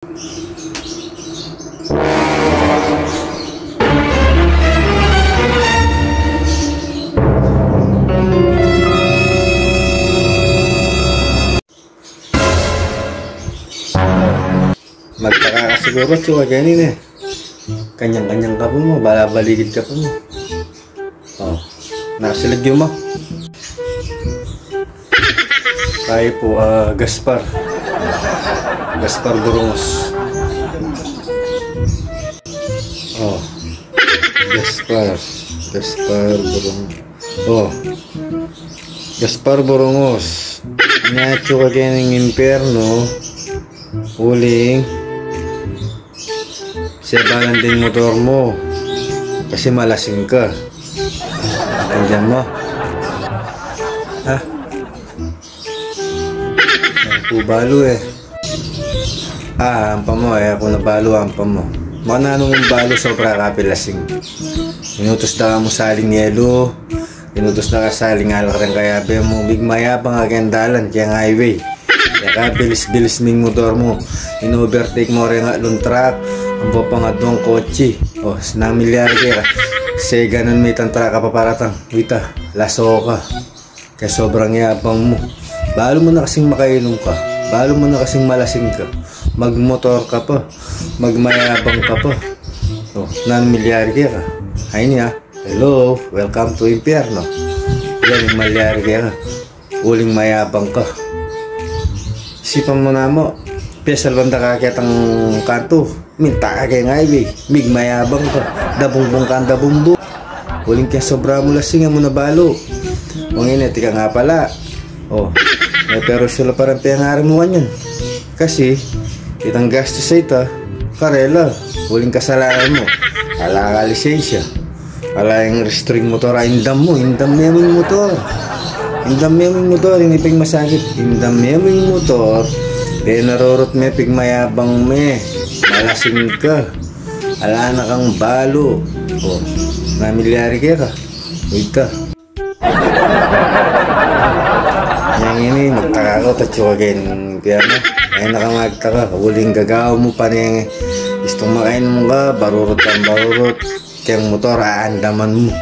Magtaka ka siguro, tsuka ganin eh. Kanyang-kanyang ka po mo, balabaligid ka po mo. Oh, nakasilagyo mo. Tayo po, Gaspar. Gaspar Burungos. Oh, Gaspar Burungos. Oh, Gaspar Burungos. Natsuka ganing impyerno. Huling siya din motor mo kasi malasing ka. Nandiyan mo ha? Ako balo eh. Hampa mo eh. Ako nabalo hampa mo. Mananong yung balo sobra kapilasing. Inutos na mo saling yelo. Inutos na ka saling alakarang kayabe mo. Bigmaya pa nga kendalan kaya highway. Kaya bilis-bilis ming motor mo. In-overtake mo rin nga lung truck. Ang papangad doang kotse. O, sinamilyar kaya. Kasi ganun may tantra ka paparatang. Wita, laso ka. Kaya sobrang yapang mo. Balo mo na kasing makainom ka. Balo mo na kasing malasing ka. Magmotor ka pa. Magmayabang ka pa. O, nanamilyar kaya ka. Ay niya. Hello, welcome to impyerno. Yan yung malyar kaya ka. Uling mayabang ka. Sipan mo na mo, pesal banda kakit ang kanto, minta ka kaya highway, mig mayabang ka, dabungbong ka ang dabumbo. Huling kaya sobra mo lasing mo na balo. O ngayon, tika nga pala. O, pero sila parang piyangarin mo yan. Kasi, itang gastos sa ita, karela, huling kasalanan mo. Ala ka lisensya. Ala yung restring motor, indam mo yung motor. Indam mo yung motor, hindi ping masakit. Indam mo yung motor, kaya narorot mo ping mayabang mo. Malasing ka. Ala na kang balo. O, namilyari kaya ka. Wait ka. Yang ini, magtaka ko, tatsuka kayo ng piyano. Ngayon nakamagtaka, huling gagawa mo pa niya. Gusto makain mo ka, barurot kang barurot. Kaya ang motor, aandaman mo.